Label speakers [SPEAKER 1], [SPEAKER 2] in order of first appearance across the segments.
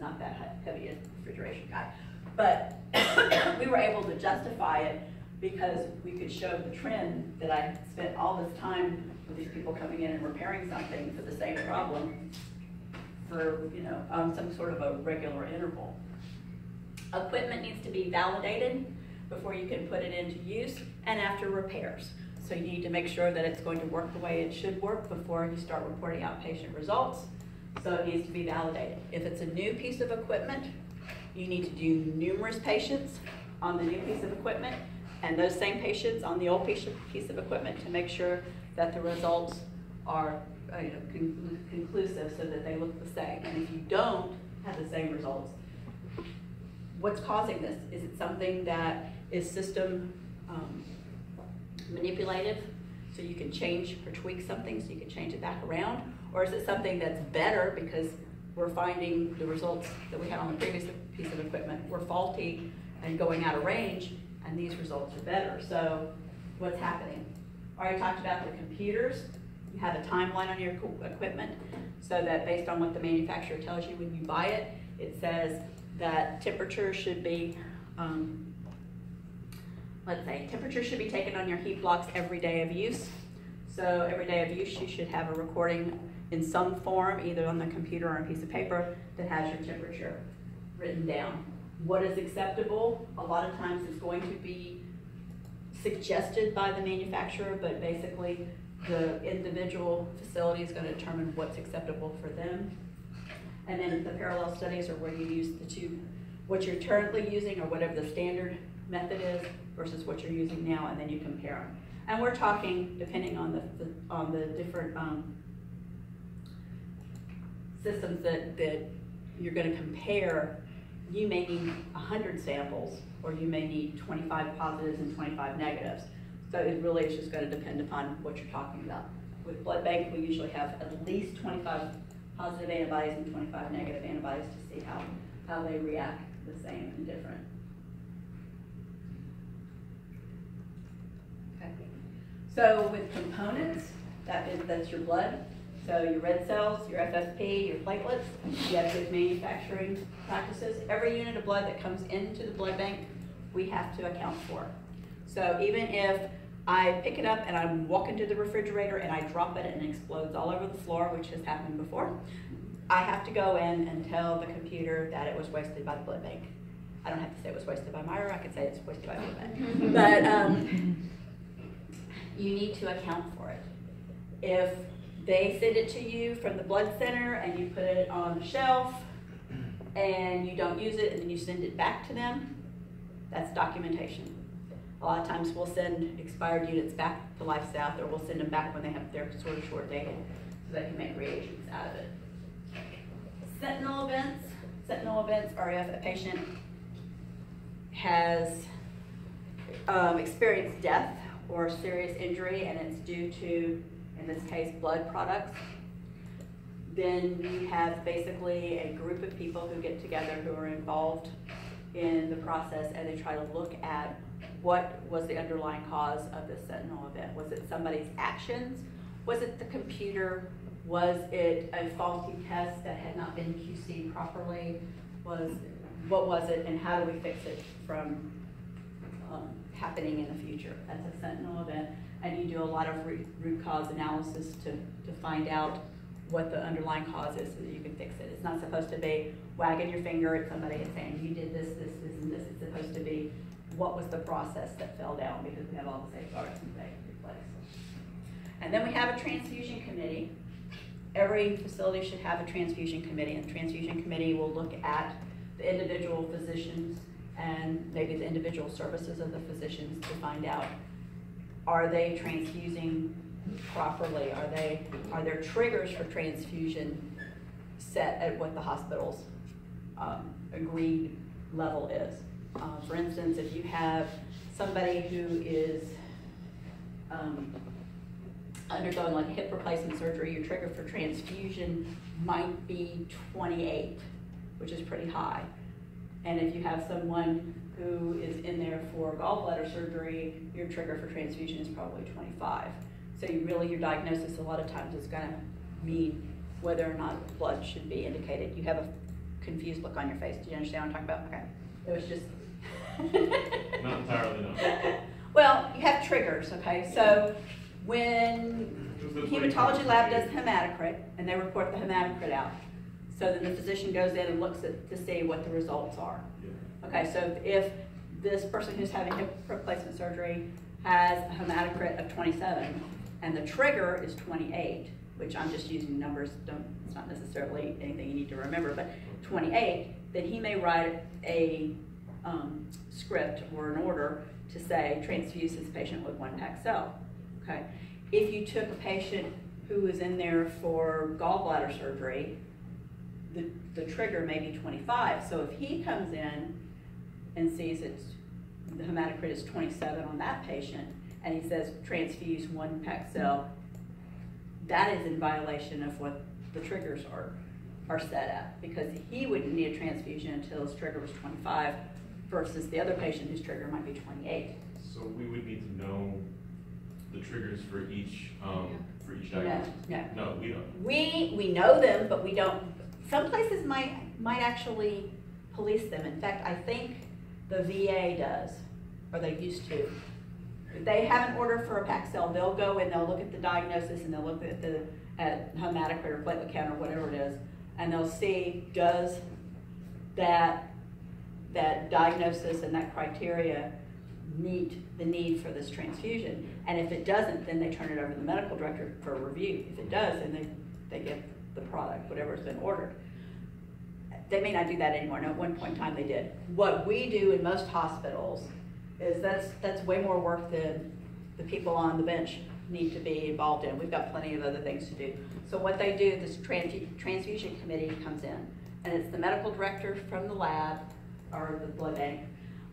[SPEAKER 1] not that heavy a refrigeration guy. But we were able to justify it because we could show the trend that I spent all this time with these people coming in and repairing something for the same problem for, you know, some sort of a regular interval. Equipment needs to be validated before you can put it into use and after repairs. So you need to make sure that it's going to work the way it should work before you start reporting out patient results. So it needs to be validated. If it's a new piece of equipment, you need to do numerous patients on the new piece of equipment and those same patients on the old piece of equipment to make sure that the results are conclusive so that they look the same. And if you don't have the same results, what's causing this? Is it something that is system manipulative, so you can change or tweak something so you can change it back around? Or is it something that's better because we're finding the results that we had on the previous piece of equipment were faulty and going out of range, and these results are better? So what's happening? I already talked about the computers. You have a timeline on your equipment so that based on what the manufacturer tells you when you buy it, it says that temperature should be, let's say, temperature should be taken on your heat blocks every day of use. So every day of use, you should have a recording in some form, either on the computer or on a piece of paper, that has your temperature written down. What is acceptable? A lot of times it's going to be suggested by the manufacturer, but basically the individual facility is going to determine what's acceptable for them. And then the parallel studies are where you use the two, what you're currently using or whatever the standard method is versus what you're using now, and then you compare them. And we're talking, depending on the different systems that you're going to compare, you may need 100 samples, or you may need 25 positives and 25 negatives. So it really is just going to depend upon what you're talking about. With blood bank, we usually have at least 25 positive antibodies and 25 negative antibodies to see how they react the same and different. Okay. So with components, that's your blood. So your red cells, your FFP, your platelets, you have good manufacturing practices. Every unit of blood that comes into the blood bank, we have to account for. So even if I pick it up and I'm walking to the refrigerator and I drop it and it explodes all over the floor, which has happened before, I have to go in and tell the computer that it was wasted by the blood bank. I don't have to say it was wasted by Myra, I could say it's wasted by the blood bank. But you need to account for it. If they send it to you from the blood center and you put it on the shelf and you don't use it and then you send it back to them, that's documentation. A lot of times we'll send expired units back to Life South, or we'll send them back when they're sort of short dated so they can make reagents out of it. Sentinel events. Sentinel events are if a patient has experienced death or serious injury and it's due to, in this case, blood products. Then you have basically a group of people who get together who are involved in the process, and they try to look at what was the underlying cause of this Sentinel event. Was it somebody's actions? Was it the computer? Was it a faulty test that had not been QC'd properly? What was it, and how do we fix it from happening in the future? That's a Sentinel event, and you do a lot of root cause analysis to find out what the underlying cause is so that you can fix it. It's not supposed to be wagging your finger at somebody and saying, you did this, this, this, and this. It's supposed to be, what was the process that fell down, because we have all the safeguards in place. And then we have a transfusion committee. Every facility should have a transfusion committee, and the transfusion committee will look at the individual physicians and maybe the individual services of the physicians to find out, are they transfusing properly? Are there triggers for transfusion set at what the hospital's agreed level is? For instance, if you have somebody who is undergoing like hip replacement surgery, your trigger for transfusion might be 28, which is pretty high. And if you have someone who is in there for gallbladder surgery, your trigger for transfusion is probably 25. So your diagnosis a lot of times is going to mean whether or not blood should be indicated. You have a confused look on your face. Do you understand what I'm talking about? Okay. It was just.
[SPEAKER 2] Not entirely, no.
[SPEAKER 1] Well, you have triggers, okay? So when the hematology lab does hematocrit, and they report the hematocrit out, so then the physician goes in and looks at to see what the results are.
[SPEAKER 2] Yeah.
[SPEAKER 1] Okay, so if this person who's having hip replacement surgery has a hematocrit of 27, and the trigger is 28, which I'm just using numbers, it's not necessarily anything you need to remember, but 28, then he may write a script or an order to say transfuse this patient with 1 Paxil. Okay. If you took a patient who was in there for gallbladder surgery, the trigger may be 25. So if he comes in and sees the hematocrit is 27 on that patient, and he says transfuse 1 Paxil, that is in violation of what the triggers are set at, because he wouldn't need a transfusion until his trigger was 25 versus the other patient whose trigger might be 28.
[SPEAKER 2] So we would need to know the triggers for each diagnosis? No, we don't.
[SPEAKER 1] We know them, but we don't. Some places might actually police them. In fact, I think the VA does, or they used to. If they have an order for a Paxil, they'll go and they'll look at the diagnosis and they'll look at hematocrit or platelet count or whatever it is, and they'll see, does that diagnosis and that criteria meet the need for this transfusion? And if it doesn't, then they turn it over to the medical director for review. If it does, then they get the product, whatever's been ordered. They may not do that anymore. No, at one point in time they did. What we do in most hospitals is that's way more work than the people on the bench need to be involved in. We've got plenty of other things to do. So what they do, this Transfusion Committee comes in, and it's the medical director from the lab or the blood bank,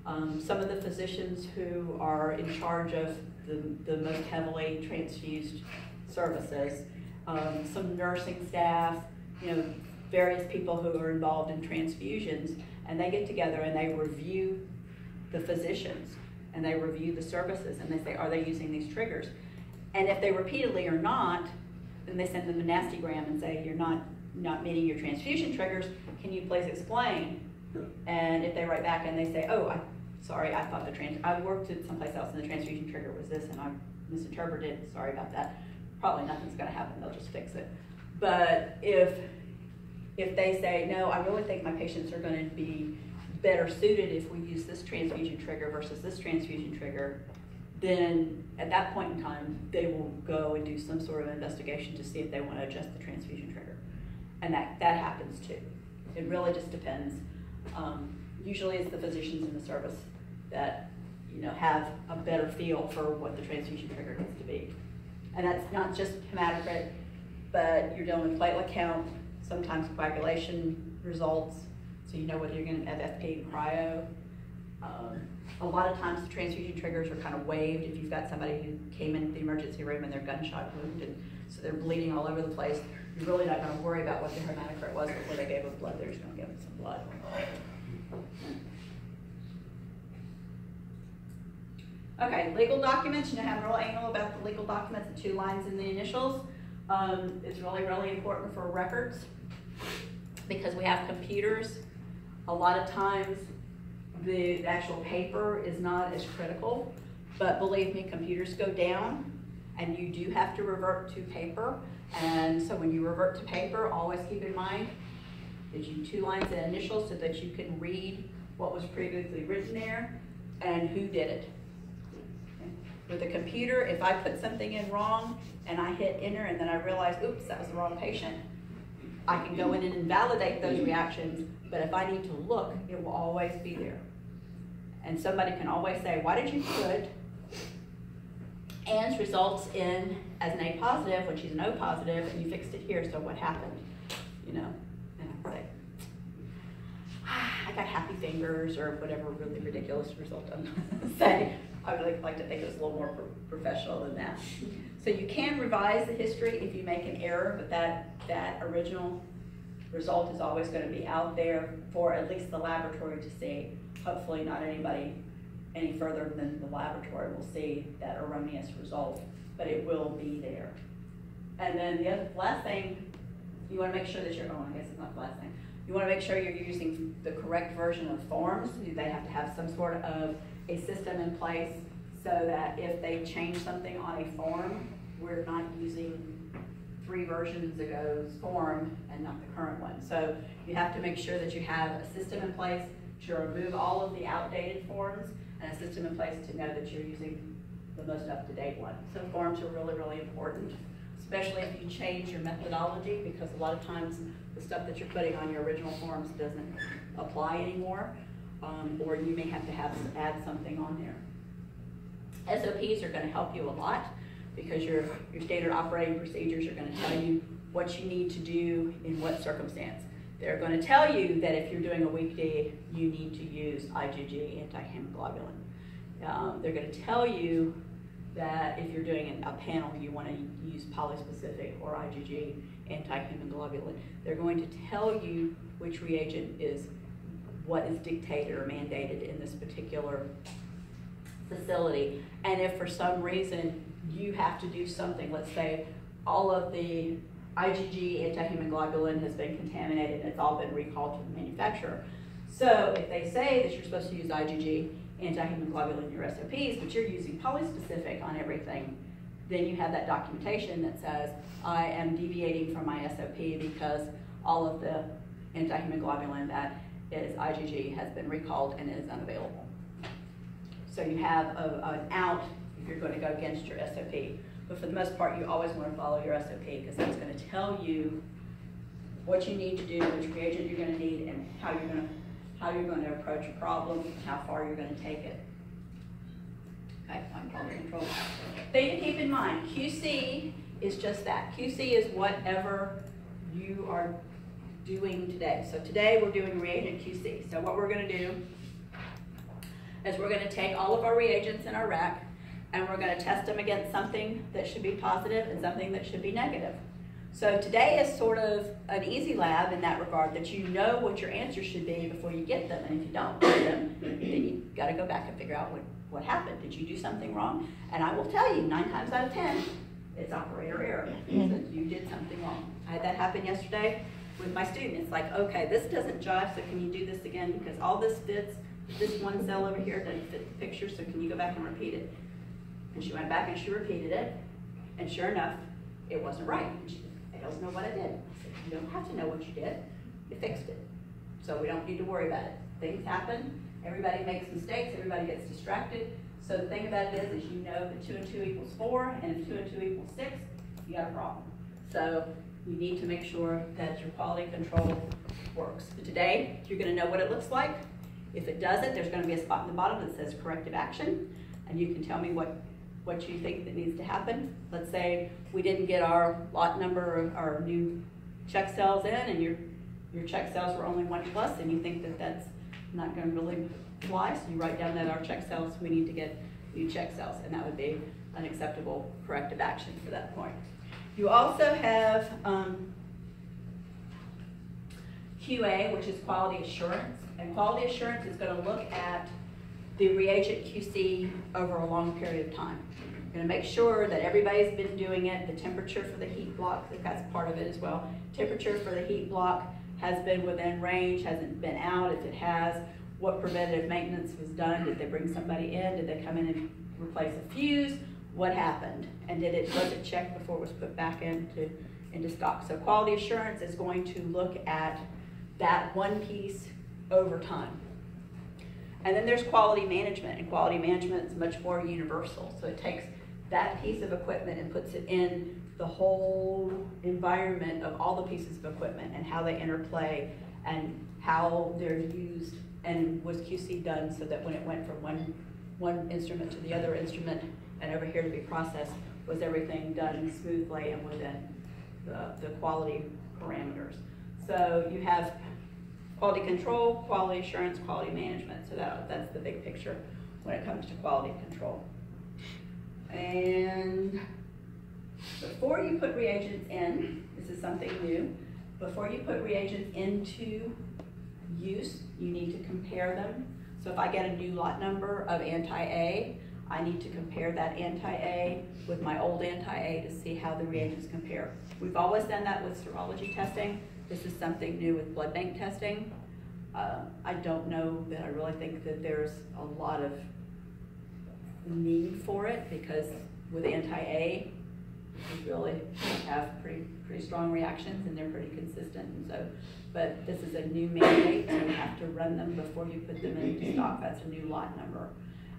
[SPEAKER 1] some of the physicians who are in charge of the most heavily transfused services, some nursing staff, various people who are involved in transfusions, and they get together and they review the physicians and they review the services and they say, are they using these triggers? And if they repeatedly are not, then they send them a nastygram and say, you're not meeting your transfusion triggers, can you please explain? And if they write back and they say, oh, sorry, I thought I worked at someplace else and the transfusion trigger was this and I misinterpreted, sorry about that. Probably nothing's gonna happen, they'll just fix it. But if they say, no, I really think my patients are gonna be better suited if we use this transfusion trigger versus this transfusion trigger, then at that point in time, they will go and do some sort of investigation to see if they want to adjust the transfusion trigger. And that happens too. It really just depends. Usually it's the physicians in the service that have a better feel for what the transfusion trigger needs to be. And that's not just hematocrit, but you're dealing with platelet count, sometimes coagulation results, so you know whether you're going to FFP and cryo. A lot of times the transfusion triggers are kind of waived if you've got somebody who came into the emergency room and they're gunshot wounded, so they're bleeding all over the place. You're really not going to worry about what their hematocrit was before they gave them blood. They're just going to give them some blood. Okay, legal documents. How I'm real anal about the legal documents, the 2 lines in the initials. It's really, really important for records because we have computers. A lot of times the actual paper is not as critical, but believe me, computers go down and you do have to revert to paper. And so when you revert to paper, always keep in mind that you 2 lines and initials so that you can read what was previously written there and who did it. Okay. With a computer, if I put something in wrong and I hit enter and then I realize, oops, that was the wrong patient, I can go in and invalidate those reactions, but if I need to look, it will always be there. And somebody can always say, why did you put Ann's results in as an A positive when she's an O positive and you fixed it here, so what happened? And I say, I got happy fingers or whatever really ridiculous result I'm gonna say. I would like to think it was a little more professional than that. So you can revise the history if you make an error, but that original result is always going to be out there for at least the laboratory to see. Hopefully not anybody any further than the laboratory will see that erroneous result, but it will be there. And then the last thing, you want to make sure that I guess it's not the last thing, You want to make sure you're using the correct version of forms. They have to have some sort of a system in place so that if they change something on a form, we're not using 3 versions ago's form and not the current one. So you have to make sure that you have a system in place to remove all of the outdated forms and a system in place to know that you're using the most up-to-date one. So forms are really, really important, especially if you change your methodology, because a lot of times the stuff that you're putting on your original forms doesn't apply anymore, or you may have to add something on there. SOPs are going to help you a lot, because your standard operating procedures are going to tell you what you need to do in what circumstance. They're going to tell you that if you're doing a weekday, you need to use IgG antihemoglobulin. They're going to tell you that if you're doing a panel, you want to use polyspecific or IgG antihemoglobulin. They're going to tell you which reagent is what is dictated or mandated in this particular facility. And if for some reason you have to do something, let's say all of the IgG antihemoglobulin has been contaminated and it's all been recalled to the manufacturer. So if they say that you're supposed to use IgG antihemoglobulin in your SOPs, but you're using polyspecific on everything, then you have that documentation that says, I am deviating from my SOP because all of the antihemoglobulin that is IgG has been recalled and is unavailable. So you have an out if you're going to go against your SOP. But for the most part, you always want to follow your SOP, because that's going to tell you what you need to do, which reagent you're going to need, and how you're going to approach a problem, and how far you're going to take it. Okay, on quality control. Thing to keep in mind, QC is just that. QC is whatever you are doing today. So today we're doing reagent QC. So what we're going to do is we're going to take all of our reagents in our rack, and we're going to test them against something that should be positive and something that should be negative. So today is sort of an easy lab in that regard, that you know what your answers should be before you get them. And if you don't get them, then you've got to go back and figure out what happened. Did you do something wrong? And I will tell you, 9 times out of 10, it's operator error. So you did something wrong. I had that happen yesterday with my student. It's like, okay, this doesn't jive, so can you do this again? Because all this fits, this one cell over here doesn't fit the picture, so can you go back and repeat it? And she went back and she repeated it, and sure enough, it wasn't right. And she said, I don't know what I did. I said, you don't have to know what you did. You fixed it. So we don't need to worry about it. Things happen. Everybody makes mistakes. Everybody gets distracted. So the thing about it is you know that 2 and 2 equals 4, and if 2 and 2 equals 6, you got a problem. So you need to make sure that your quality control works. But today, you're going to know what it looks like. If it doesn't, there's going to be a spot in the bottom that says corrective action, and you can tell me what you think that needs to happen. Let's say we didn't get our lot number of our new check cells in, and your check cells were only 1+, and you think that that's not going to really fly, so you write down that our check cells, we need to get new check cells, and that would be an acceptable corrective action for that point. You also have QA, which is quality assurance, and quality assurance is going to look at the reagent QC over a long period of time. You're going to make sure that everybody's been doing it. The temperature for the heat block, that's part of it as well. Temperature for the heat block has been within range, hasn't been out. If it has, what preventative maintenance was done? Did they bring somebody in? Did they come in and replace a fuse? What happened? And was it checked before it was put back into stock? So quality assurance is going to look at that one piece over time. And then there's quality management, and quality management is much more universal. So it takes that piece of equipment and puts it in the whole environment of all the pieces of equipment and how they interplay and how they're used, and was QC done so that when it went from one instrument to the other instrument and over here to be processed, was everything done smoothly and within the quality parameters. So you have quality control, quality assurance, quality management. So that's the big picture when it comes to quality control. And before you put reagents in, this is something new, before you put reagents into use, you need to compare them. So if I get a new lot number of anti-A, I need to compare that anti-A with my old anti-A to see how the reagents compare. We've always done that with serology testing. This is something new with blood bank testing. I don't know that I really think that there's a lot of need for it, because with anti-A, you really have pretty strong reactions and they're pretty consistent. And so, but this is a new mandate, so you have to run them before you put them into stock. That's a new lot number.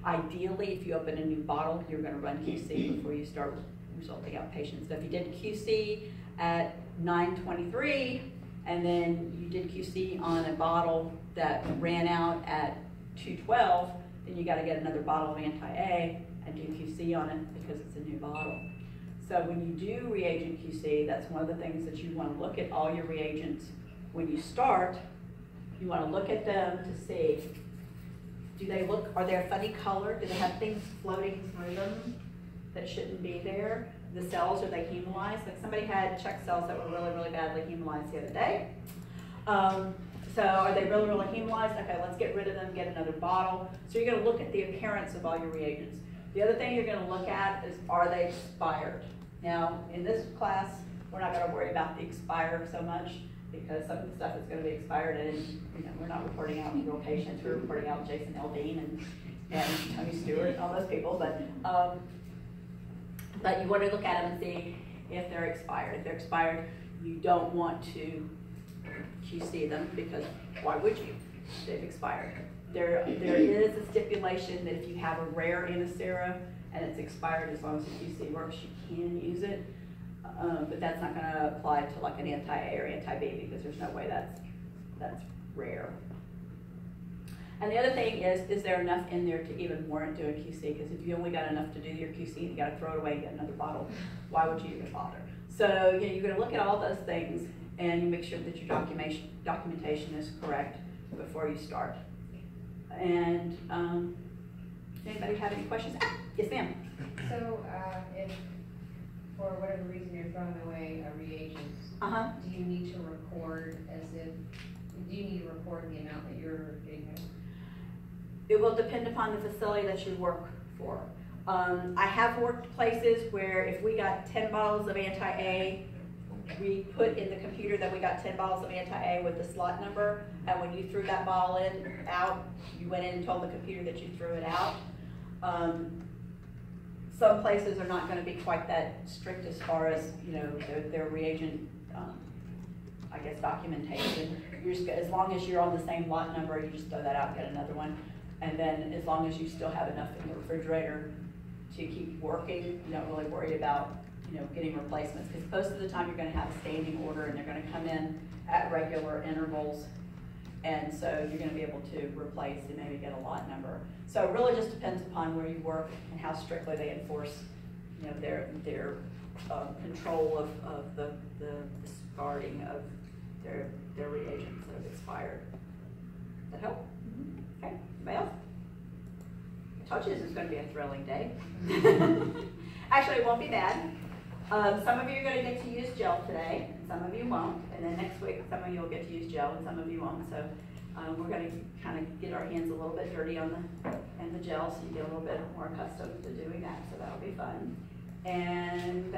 [SPEAKER 1] Ideally, if you open a new bottle, you're going to run QC before you start resulting out patients. So if you did QC at 9/23, and then you did QC on a bottle that ran out at 2/12, then you got to get another bottle of anti-A and do QC on it because it's a new bottle. So when you do reagent QC, that's one of the things that you want to look at all your reagents. When you start, you want to look at them to see, do they look, are they a funny color? Do they have things floating through them that shouldn't be there? The cells, are they hemolyzed? Like somebody had check cells that were really badly hemolyzed the other day. So are they really hemolyzed? Okay, let's get rid of them, get another bottle. So you're going to look at the appearance of all your reagents. The other thing you're going to look at is, are they expired? Now, in this class, we're not going to worry about the expired so much, because some of the stuff is going to be expired, and you know, we're not reporting out real patients. We're reporting out Jason Aldean and Tony Stewart and all those people. But you want to look at them and see if they're expired. If they're expired, you don't want to QC them, because why would you? They've expired. There is a stipulation that if you have a rare Anacera and it's expired, as long as the QC works, you can use it. But that's not going to apply to like an anti-A or anti-B, because there's no way that's rare. And the other thing is there enough in there to even warrant doing QC? Because if you only got enough to do your QC and you got to throw it away and get another bottle, why would you even bother? So you know, you're going to look at all those things and you make sure that your documentation is correct before you start. And anybody have any questions? Yes, ma'am.
[SPEAKER 3] So if for whatever reason you're throwing away a reagent, do you need to record do you need to record the amount that you're getting?
[SPEAKER 1] It will depend upon the facility that you work for. I have worked places where if we got 10 bottles of anti-A, we put in the computer that we got 10 bottles of anti-A with the slot number, and when you threw that bottle out, you went in and told the computer that you threw it out. Some places are not going to be quite that strict as far as, you know, their reagent, I guess, documentation. You're just, as long as you're on the same lot number, you just throw that out and get another one. And then as long as you still have enough in the refrigerator to keep working, you don't really worry about, you know, getting replacements, because most of the time you're going to have a standing order and they're going to come in at regular intervals, and so you're going to be able to replace and maybe get a lot number. So it really just depends upon where you work and how strictly they enforce, you know, their control of the discarding of their reagents that have expired. Does that help? Mm-hmm. Okay. Anybody else? I told you this was going to be a thrilling day. Actually, it won't be bad. Some of you are going to get to use gel today, and some of you won't. And then next week, some of you will get to use gel, and some of you won't. So we're going to kind of get our hands a little bit dirty on the gel, so you get a little bit more accustomed to doing that. So that'll be fun. And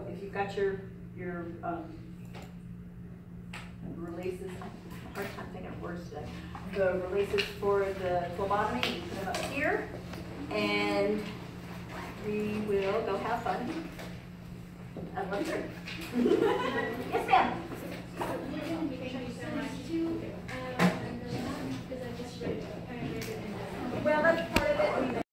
[SPEAKER 1] if you've got your releases, I have a hard time thinking of words today. The releases for the phlebotomy, you put them up here, and we will go have fun. Yes, ma'am.